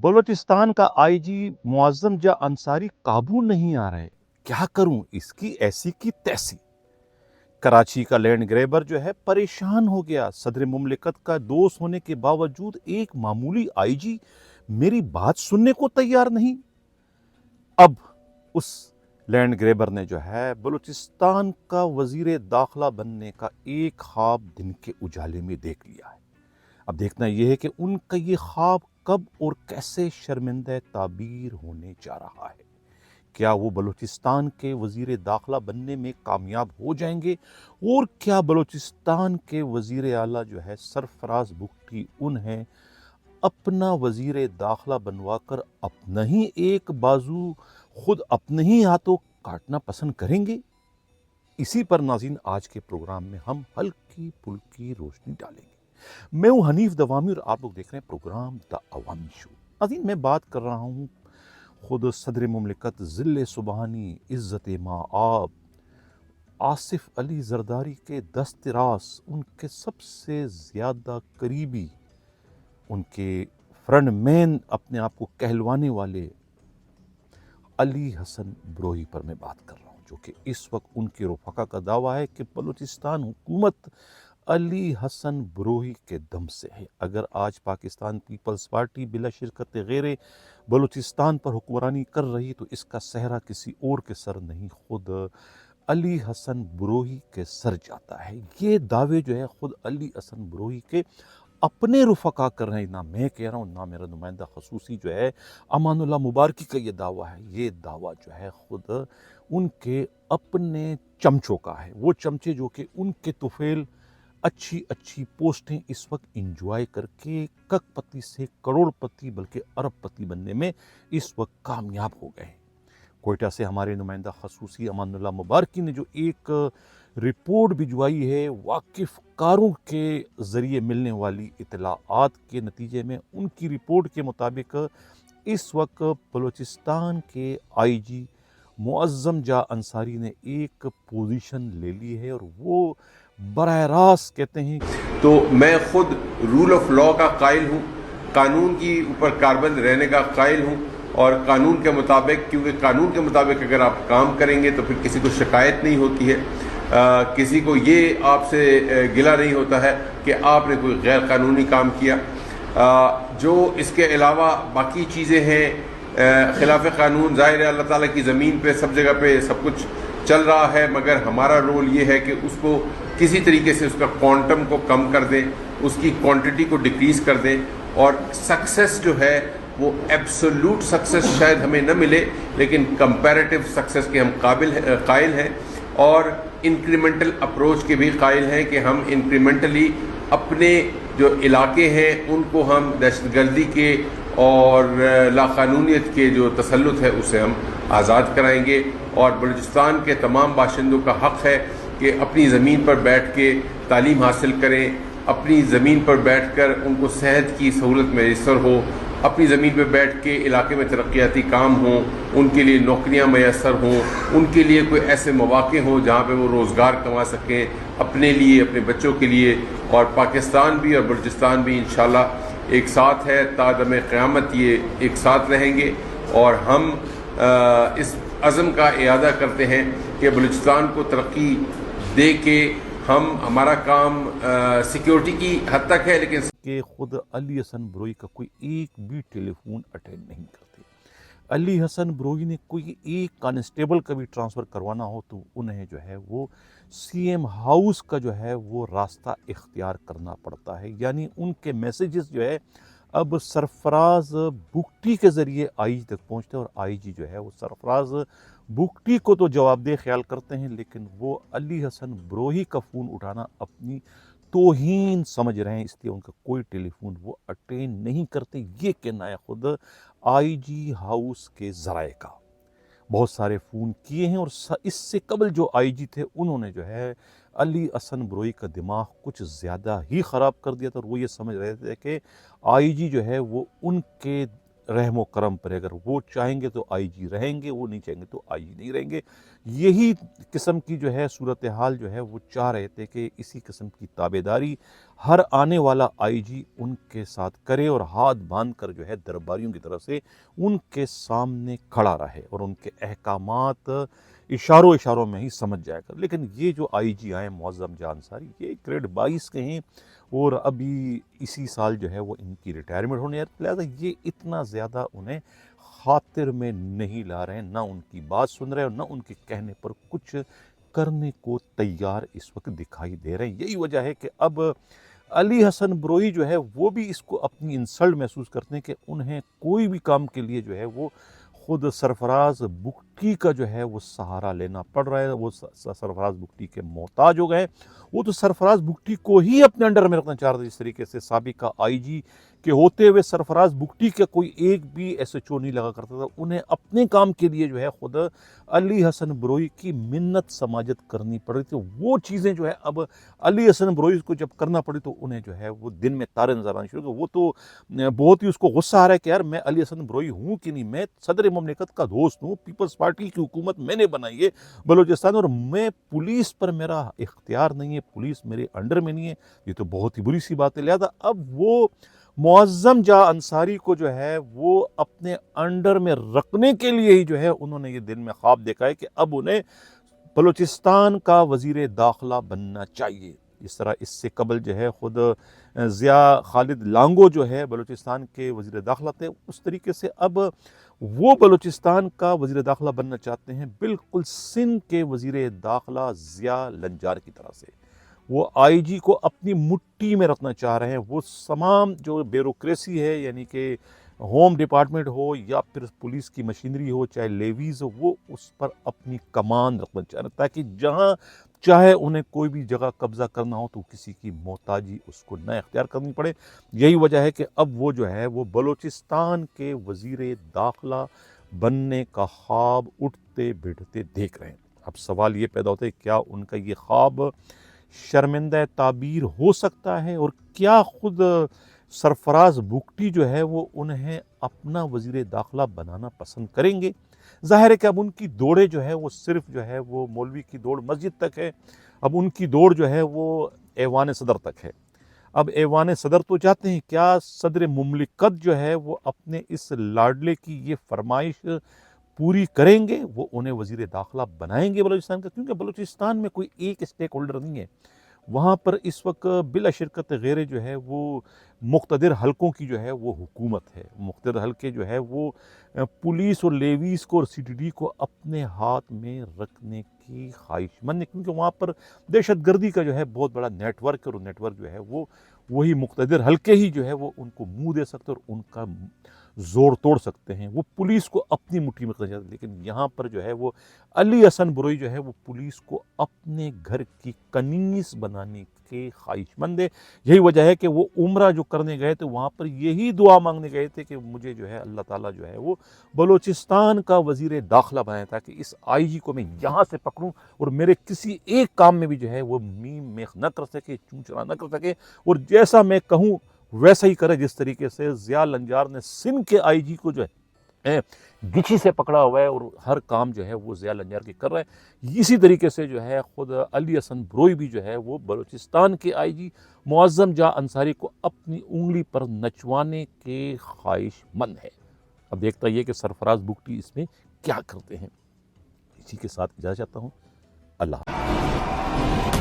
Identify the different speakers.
Speaker 1: بلوچستان کا آئی جی معظم جاں انصاری قابو نہیں آ رہے، کیا کروں اس کی ایسی کی تیسی۔ کراچی کا لینڈ گریبر جو ہے پریشان ہو گیا، صدر مملکت کا دوست ہونے کے باوجود ایک معمولی آئی جی میری بات سننے کو تیار نہیں۔ اب اس لینڈ گریبر نے جو ہے بلوچستان کا وزیر داخلہ بننے کا ایک خواب دن کے اجالے میں دیکھ لیا ہے۔ اب دیکھنا یہ ہے کہ ان کا یہ خواب کب اور کیسے شرمندہ تعبیر ہونے جا رہا ہے۔ کیا وہ بلوچستان کے وزیر داخلہ بننے میں کامیاب ہو جائیں گے، اور کیا بلوچستان کے وزیر اعلیٰ جو ہے سرفراز بگٹی انہیں اپنا وزیر داخلہ بنوا کر اپنا ہی ایک بازو خود اپنے ہی ہاتھوں کاٹنا پسند کریں گے؟ اسی پر ناظرین آج کے پروگرام میں ہم ہلکی پھلکی روشنی ڈالیں گے۔ میں ہوں حنیف دوامی اور آپ لوگ دیکھ رہے ہیں پروگرام دا عوامی شو۔ ناظرین میں بات کر رہا ہوں خود صدر مملکت ذل سبحانی عزت مآب آصف علی زرداری کے دست راست، ان کے سب سے زیادہ قریبی، ان کے فرنٹ مین اپنے آپ کو کہلوانے والے علی حسن بروہی پر میں بات کر رہا ہوں، جو کہ اس وقت ان کے رفقا کا دعویٰ ہے کہ بلوچستان حکومت علی حسن بروہی کے دم سے ہے۔ اگر آج پاکستان پیپلز پارٹی بلا شرکت غیر بلوچستان پر حکمرانی کر رہی تو اس کا صحرا کسی اور کے سر نہیں، خود علی حسن بروہی کے سر جاتا ہے۔ یہ دعوے جو ہے خود علی حسن بروہی کے اپنے رفقا کر رہے ہیں، نہ میں کہہ رہا ہوں نہ میرا نمائندہ خصوصی جو ہے امان اللہ مبارکی کا یہ دعویٰ ہے۔ یہ دعویٰ جو ہے خود ان کے اپنے چمچوں کا ہے، وہ چمچے جو کہ ان کے طفیل اچھی پوسٹیں اس وقت انجوائے کر کے کک پتی سے کروڑ پتی بلکہ ارب پتی بننے میں اس وقت کامیاب ہو گئے ہیں۔ کوئٹہ سے ہمارے نمائندہ خصوصی امان اللہ مبارکی نے جو ایک رپورٹ بھجوائی ہے واقف کاروں کے ذریعے ملنے والی اطلاعات کے نتیجے میں، ان کی رپورٹ کے مطابق اس وقت بلوچستان کے آئی جی معظم جاں انصاری نے ایک پوزیشن لے لی ہے، اور وہ براہ راست کہتے ہیں
Speaker 2: تو میں خود رول آف لا کا قائل ہوں، قانون کی اوپر کاربند رہنے کا قائل ہوں، اور قانون کے مطابق، کیونکہ قانون کے مطابق اگر آپ کام کریں گے تو پھر کسی کو شکایت نہیں ہوتی ہے، کسی کو یہ آپ سے گلہ نہیں ہوتا ہے کہ آپ نے کوئی غیر قانونی کام کیا۔ جو اس کے علاوہ باقی چیزیں ہیں خلاف قانون، ظاہر ہے اللہ تعالیٰ کی زمین پہ سب جگہ پہ سب کچھ چل رہا ہے، مگر ہمارا رول یہ ہے کہ اس کو کسی طریقے سے اس کا کوانٹم کو کم کر دیں، اس کی کوانٹٹی کو ڈکریز کر دیں، اور سکسیس جو ہے وہ ایبسولوٹ سکسیس شاید ہمیں نہ ملے، لیکن کمپیریٹیو سکسیس کے ہم قائل ہیں، اور انکریمنٹل اپروچ کے بھی قائل ہیں کہ ہم انکریمنٹلی اپنے جو علاقے ہیں ان کو ہم دہشت گردی کے اور لاقانونیت کے جو تسلط ہے اسے ہم آزاد کرائیں گے، اور بلوچستان کے تمام باشندوں کا حق ہے کہ اپنی زمین پر بیٹھ کے تعلیم حاصل کریں، اپنی زمین پر بیٹھ کر ان کو صحت کی سہولت میسر ہو، اپنی زمین پہ بیٹھ کے علاقے میں ترقیاتی کام ہوں، ان کے لیے نوکریاں میسر ہوں، ان کے لیے کوئی ایسے مواقع ہوں جہاں پہ وہ روزگار کما سکیں اپنے لیے، اپنے بچوں کے لیے، اور پاکستان بھی اور بلوچستان بھی انشاءاللہ ایک ساتھ ہے، تا دم قیامت یہ ایک ساتھ رہیں گے، اور ہم اس عزم کا اعادہ کرتے ہیں کہ بلوچستان کو ترقی دے کے ہمارا کام سیکیورٹی کی حد تک ہے، لیکن
Speaker 1: کہ خود علی حسن بروہی کا کوئی ایک بھی ٹیلی فون اٹینڈ نہیں کرتے۔ علی حسن بروہی نے کوئی ایک کانسٹیبل کا بھی ٹرانسفر کروانا ہو تو انہیں جو ہے وہ سی ایم ہاؤس کا جو ہے وہ راستہ اختیار کرنا پڑتا ہے، یعنی ان کے میسیجز جو ہے اب سرفراز بگٹی کے ذریعے آئی جی تک پہنچتے ہیں، اور آئی جی جو ہے وہ سرفراز بگٹی کو تو جواب دہ خیال کرتے ہیں، لیکن وہ علی حسن بروہی کا فون اٹھانا اپنی توہین سمجھ رہے ہیں، اس لیے ان کا کوئی ٹیلی فون وہ اٹینڈ نہیں کرتے۔ یہ کہنا ہے خود آئی جی ہاؤس کے ذرائع کا۔ بہت سارے فون کیے ہیں، اور اس سے قبل جو آئی جی تھے انہوں نے جو ہے علی حسن بروہی کا دماغ کچھ زیادہ ہی خراب کر دیا تھا، اور وہ یہ سمجھ رہے تھے کہ آئی جی جو ہے وہ ان کے रहम व करम पर, अगर वो चाहेंगे तो आईजी रहेंगे, वो नहीं चाहेंगे तो आईजी नहीं रहेंगे। यही किस्म की जो है सूरत हाल जो है वो चाह रहे थे कि इसी किस्म की ताबेदारी हर आने वाला आईजी उनके साथ करे और हाथ बांध कर जो है दरबारियों की तरफ से उनके सामने खड़ा रहे और उनके अहकामात इशारों इशारों में ही समझ जाएगा। लेकिन ये जो आईजी आए मुअज़्ज़म जहां अंसारी, ये ग्रेड 22 के हैं और अभी इसी साल जो है वो इनकी रिटायरमेंट होने है, लिहाजा ये इतना ज़्यादा उन्हें खातिर में नहीं ला रहे हैं, ना उनकी बात सुन रहे हैं और ना उनके कहने पर कुछ करने को तैयार इस वक्त दिखाई दे रहे हैं। यही वजह है कि अब अली हसन बरोई जो है वो भी इसको अपनी इंसल्ट महसूस करते हैं कि उन्हें कोई भी काम के लिए जो है वो खुद सरफराज बुगटी का जो है वो सहारा लेना पड़ रहा है। वो सरफराज बुगटी के मोहताज हो गए। वो तो सरफराज बुगटी को ही अपने अंडर में रखना चाह रहे थे। जिस तरीके से साबिका आईजी के होते हुए सरफराज बुगटी का कोई एक भी एसएचओ नहीं लगा करता था, उन्हें अपने काम के लिए जो है खुद अली हसन बरोई की मिन्नत समाजत करनी पड़ रही थी। वो चीज़ें जो है अब अली हसन बरोई को जब करना पड़ी तो उन्हें जो है वो दिन में तारे नजर आने शुरू हो गए। वो तो बहुत ही उसको गुस्सा आ रहा है कि यार मैं अली हसन बरोई हूँ कि नहीं, मैं सदर मुमलिकत का दोस्त हूँ, पीपल्स पार्टी की हुकूमत मैंने बनाई है बलूचिस्तान और मैं पुलिस पर मेरा इख्तियार नहीं है, पुलिस मेरे अंडर में नहीं है। ये तो बहुत ही बुरी सी बात है। लिहाजा अब वो मुअज़्ज़म जहां अंसारी को जो है वो अपने अंडर में रखने के लिए ही जो है उन्होंने ये दिल में ख्वाब देखा है कि अब उन्हें बलूचिस्तान का वज़ीर दाखिला बनना चाहिए। इस तरह इससे कबल जो है खुद ज़िया खालिद लांगो जो है बलूचिस्तान के वज़ीर दाखिला थे, उस तरीके से अब वो बलूचिस्तान का वज़ीर दाखिला बनना चाहते हैं बिल्कुल सिंध के वज़ीर दाखिला ज़िया लंजार की तरह से। वो आईजी को अपनी मुट्ठी में रखना चाह रहे हैं। वो तमाम जो ब्यूरोक्रेसी है, यानी कि होम डिपार्टमेंट हो या फिर पुलिस की मशीनरी हो, चाहे लेवीज़ हो, वो उस पर अपनी कमान रखना चाह रहे हैं ताकि जहाँ चाहे उन्हें कोई भी जगह कब्ज़ा करना हो तो किसी की मोहताजी उसको न इख्तियार करनी पड़े। यही वजह है कि अब वो जो है वो बलूचिस्तान के वज़ीर दाखिला बनने का ख्वाब उठते बैठते देख रहे हैं। अब सवाल ये पैदा होता है क्या उनका ये ख्वाब शर्मिंदा ताबीर हो सकता है और क्या खुद सरफराज बुगटी जो है वो उन्हें अपना वज़ीर दाखिला बनाना पसंद करेंगे? ज़ाहिर है कि अब उनकी दौड़े जो है वो सिर्फ जो है वो मौलवी की दौड़ मस्जिद तक है। अब उनकी दौड़ जो है वो ऐवान सदर तक है। अब ऐवान सदर तो चाहते हैं, क्या सदर मुमलिकत जो है वो अपने इस लाडले की ये फरमाइश पूरी करेंगे? वो उन्हें वज़ीर दाखिला बनाएंगे बलूचिस्तान का? क्योंकि बलूचिस्तान में कोई एक स्टेक होल्डर नहीं है। वहाँ पर इस वक्त बिला शिरकत गैर जो है वो मुख्तदिर हलकों की जो है वो हुकूमत है। मुख्तदिर हलके जो है वो पुलिस और लेवीज़ को और सीटीडी को अपने हाथ में रखने की ख्वाहिशमंद है, क्योंकि वहाँ पर दहशत गर्दी का जो है बहुत बड़ा नेटवर्क है और नेटवर्क जो है वो वही मुख्तदिर हलके ही जो है वो उनको मुँह दे सकते हैं और उनका जोड़ तोड़ सकते हैं। वो पुलिस को अपनी मुट्ठी में कर जाते हैं। लेकिन यहाँ पर जो है वो अली हसन बरोई जो है वो पुलिस को अपने घर की कनीस बनाने के ख्वाहिशमंद है। यही वजह है कि वो उम्रा जो करने गए थे वहाँ पर यही दुआ मांगने गए थे कि मुझे जो है अल्लाह ताला जो है वो बलूचिस्तान का वज़ीर दाखिला बनाए ताकि इस आईजी को मैं यहाँ से पकड़ूँ और मेरे किसी एक काम में भी जो है वो मीम मेख न कर सके, चूंचरा न कर सके और जैसा मैं कहूँ वैसा ही करे। जिस तरीके से ज़िया लंजार ने सिंध के आईजी को जो है गिची से पकड़ा हुआ है और हर काम जो है वो ज़िया लंजार की कर रहा है, इसी तरीके से जो है ख़ुद अली हसन बरोई भी जो है वो बलूचिस्तान के आईजी मुअज़्ज़म जहां अंसारी को अपनी उंगली पर नचवाने के ख्वाहिशमंद है। अब देखता ये कि सरफराज बुगटी इसमें क्या करते हैं। इसी के साथ इजाज़त चाहता हूँ। अल्लाह।